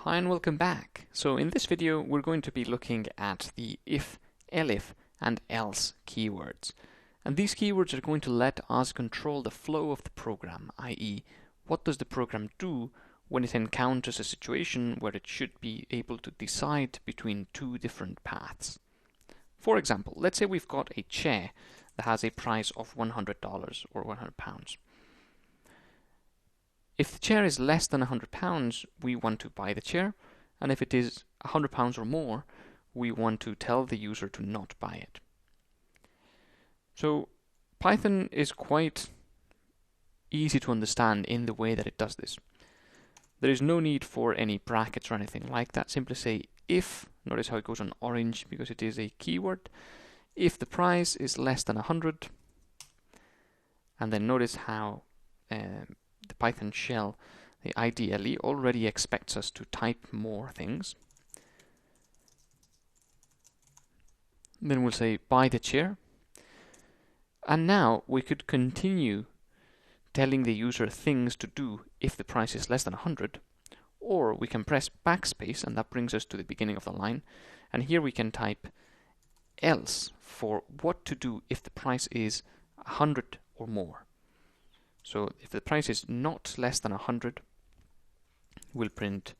Hi and welcome back. So in this video we're going to be looking at the if, elif and else keywords. And these keywords are going to let us control the flow of the program, i.e. what does the program do when it encounters a situation where it should be able to decide between two different paths. For example, let's say we've got a chair that has a price of $100 or £100. If the chair is less than £100, we want to buy the chair, and if it is £100 or more, we want to tell the user to not buy it. So Python is quite easy to understand in the way that it does this. There is no need for any brackets or anything like that. Simply say if, notice how it goes on orange because it is a keyword, if the price is less than 100, and then notice how the Python shell, the IDLE, already expects us to type more things. Then we'll say buy the chair. And now we could continue telling the user things to do if the price is less than 100, or we can press backspace and that brings us to the beginning of the line, and here we can type else for what to do if the price is 100 or more. So if the price is not less than 100, we'll print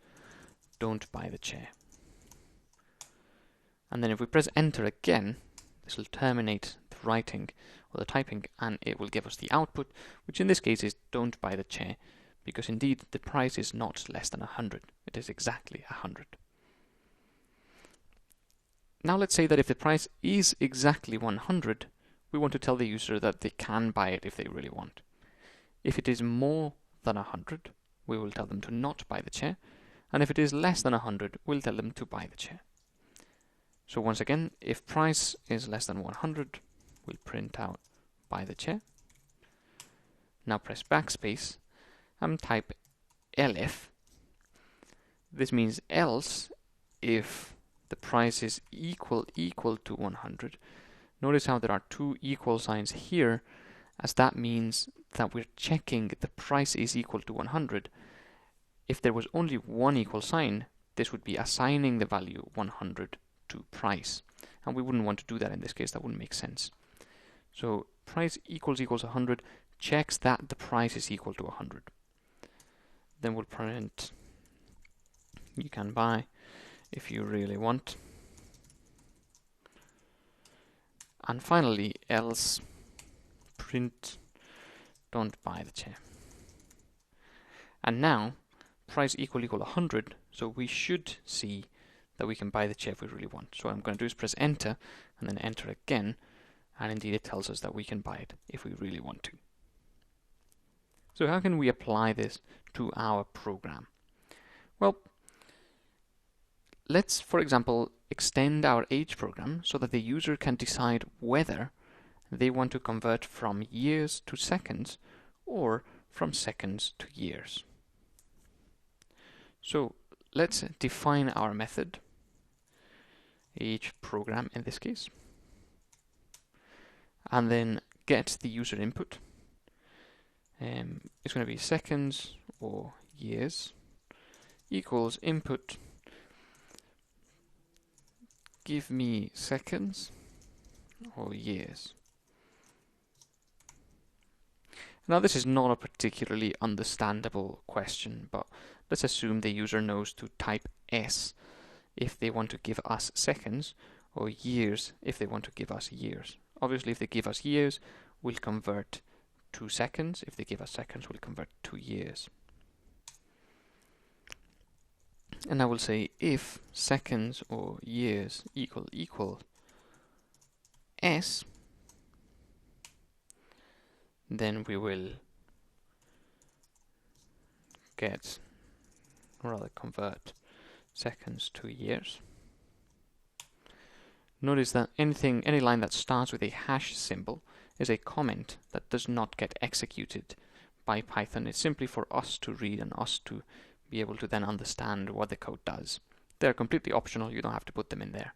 don't buy the chair. And then if we press enter again, this will terminate the writing or the typing and it will give us the output, which in this case is don't buy the chair, because indeed the price is not less than 100. It is exactly 100. Now let's say that if the price is exactly 100, we want to tell the user that they can buy it if they really want. If it is more than 100, we will tell them to not buy the chair, and if it is less than 100, we'll tell them to buy the chair. So once again, if price is less than 100, we'll print out buy the chair. Now press backspace and type elif. This means else if the price is equal to 100. Notice how there are two equal signs here, as that means that we're checking the price is equal to 100. If there was only one equal sign, this would be assigning the value 100 to price. And we wouldn't want to do that in this case, that wouldn't make sense. So price equals 100 checks that the price is equal to 100. Then we'll print you can buy if you really want. And finally, else print don't buy the chair. And now price equal 100, so we should see that we can buy the chair if we really want. So what I'm going to do is press enter and then enter again, and indeed it tells us that we can buy it if we really want to. So how can we apply this to our program? Well, let's, for example, extend our age program so that the user can decide whether they want to convert from years to seconds or from seconds to years. So let's define our method, age program in this case, and then get the user input. It's going to be seconds or years equals input give me seconds or years. Now this is not a particularly understandable question, but let's assume the user knows to type S if they want to give us seconds, or years if they want to give us years. Obviously if they give us years, we'll convert to seconds. If they give us seconds, we'll convert to years. And I will say if seconds or years equal S, then we will convert seconds to years. Notice that any line that starts with a hash symbol is a comment that does not get executed by Python. It's simply for us to read and us to be able to then understand what the code does. They're completely optional, you don't have to put them in there,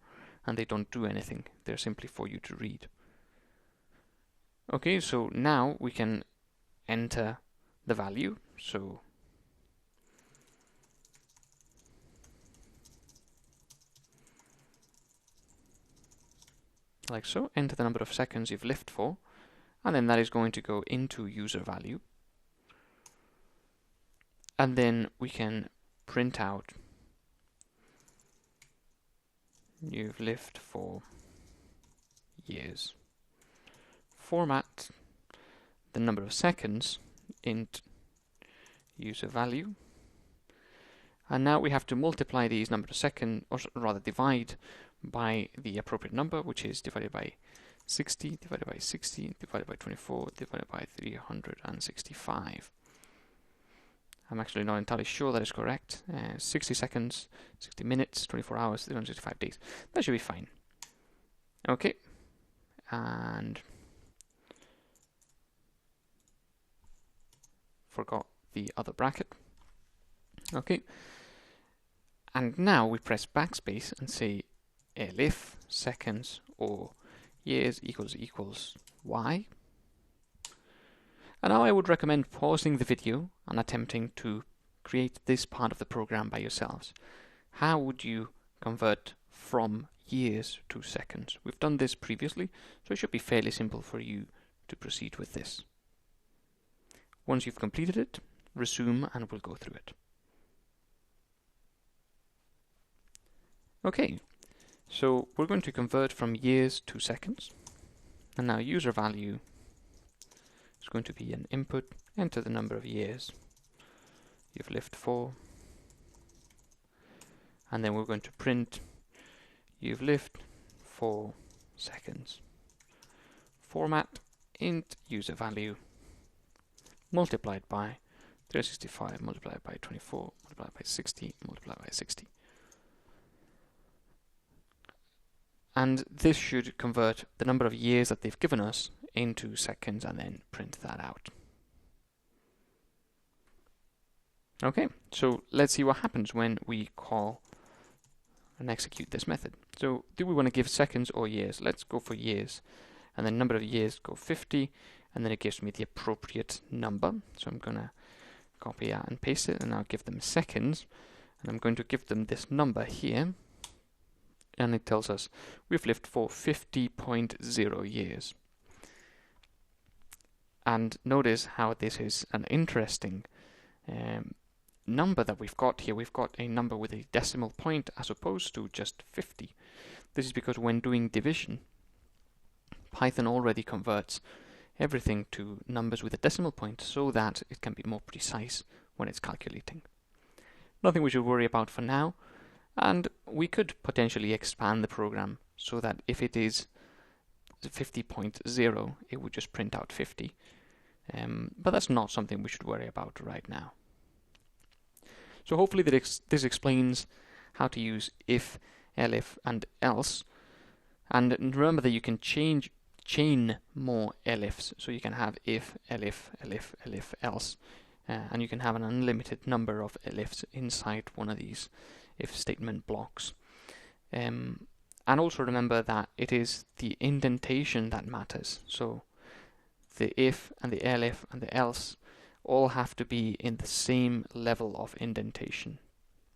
and they don't do anything. They're simply for you to read. Okay, so now we can enter the value. So like so. Enter the number of seconds you've lived for, and then that is going to go into user value. And then we can print out you've lived for years. Format the number of seconds int user value. And now we have to multiply these number of seconds, or rather divide by the appropriate number, which is divided by 60, divided by 60, divided by 24, divided by 365. I'm actually not entirely sure that is correct. 60 seconds, 60 minutes, 24 hours, 365 days. That should be fine. Okay. And forgot the other bracket. Okay. And now we press backspace and say elif seconds or years equals y. And now I would recommend pausing the video and attempting to create this part of the program by yourselves. How would you convert from years to seconds? We've done this previously, so it should be fairly simple for you to proceed with this. Once you've completed it, resume and we'll go through it. Okay, so we're going to convert from years to seconds. And now user value is going to be an input, enter the number of years you've lived for. And then we're going to print you've lived for seconds. Format int user value multiplied by 365 multiplied by 24 multiplied by 60 multiplied by 60. And this should convert the number of years that they've given us into seconds and then print that out. Okay, so let's see what happens when we call and execute this method. So do we want to give seconds or years? Let's go for years. And then number of years, go 50. And then it gives me the appropriate number. So I'm going to copy that and paste it. And I'll give them seconds. And I'm going to give them this number here. And it tells us we've lived for 50.0 years. And notice how this is an interesting number that we've got here. We've got a number with a decimal point as opposed to just 50. This is because when doing division, Python already converts everything to numbers with a decimal point so that it can be more precise when it's calculating. Nothing we should worry about for now. And we could potentially expand the program so that if it is 50.0, it would just print out 50. But that's not something we should worry about right now. So hopefully this explains how to use if, elif, and else. And remember that you can chain more elifs. So you can have if, elif, elif, elif, else. And you can have an unlimited number of elifs inside one of these if statement blocks. And also remember that it is the indentation that matters. So the if and the elif and the else all have to be in the same level of indentation.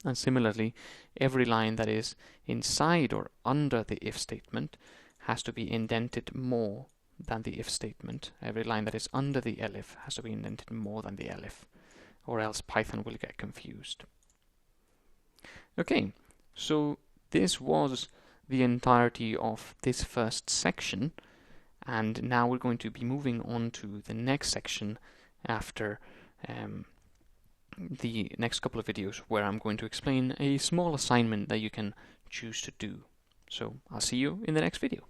And similarly, every line that is inside or under the if statement has to be indented more than the if statement. Every line that is under the elif has to be indented more than the elif, or else Python will get confused. Okay, so this was the entirety of this first section, and now we're going to be moving on to the next section after the next couple of videos, where I'm going to explain a small assignment that you can choose to do. So I'll see you in the next video.